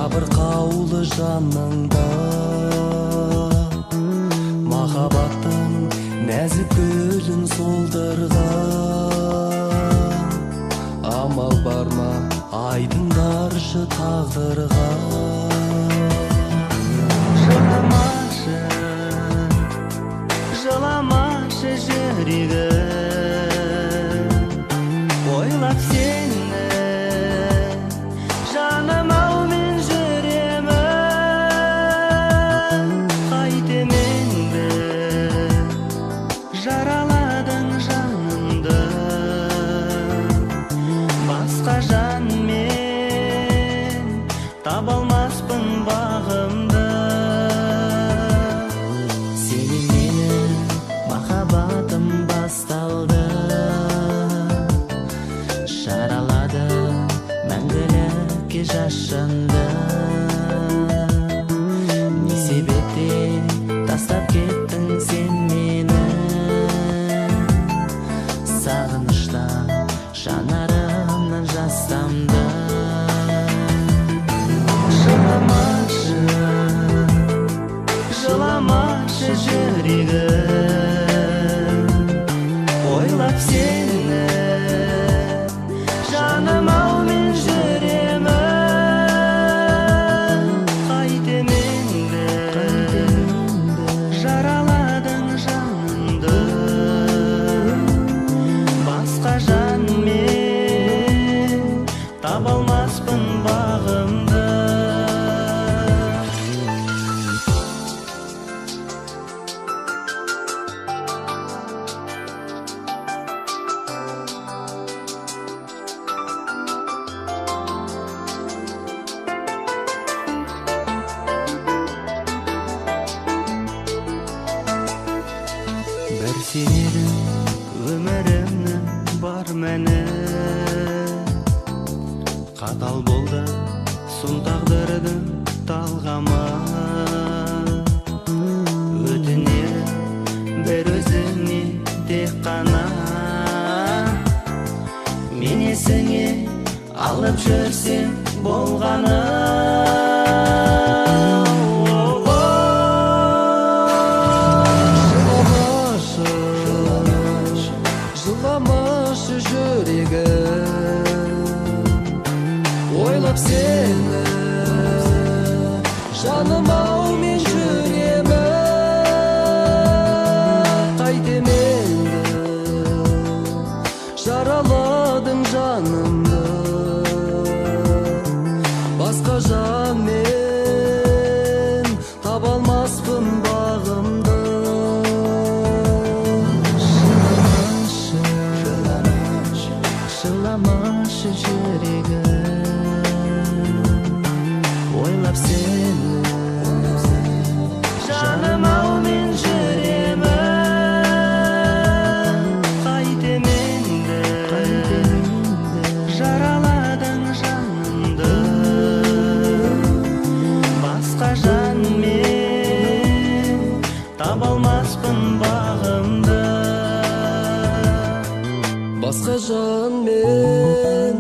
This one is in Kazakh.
жабыркаулы жаныңда махаббаттың нәзік гүлін солдырған. Амал барма, айдындаршы тағдырға. Жыламашы, жыламашы жүрегім, ойлап сені жаным ау мен жүремін. Қайтеменді жараладың жанымды, басқа жанмен таба алмаспын бағымды. Сенен менің махаббатым басталды, жаралады мәңгілікке жашынды. Не себептен тастап кеттің сен мені, сағыныштан жанарымнан жас тамды. Жыламашы, жыламашы жүрегім, ойлап сені жаным ау мен жүремін. Қайтеменді жараладың жанымды, басқа жанмен таба алмаспын бағымды. Бір сен едің өмірімнің бар мәні, қатал болды сұм тағдырдың талғамы. Өтінерім бір өзіңе тек қана, мен есіңе алып жүрсең болғаны. Жыламашы жүрегім, ойлап сені жаным ау мен жүремін. Қайтеменді жараладың жанымды, басқа жанмен таба алмаспын бағымды. Жыламашы жүрегім, ойлап сені жаным ау мен жүремін. Қайтеменді жараладың жанымды, басқа жанмен таба алмаспын бағымды. Басқа жанмен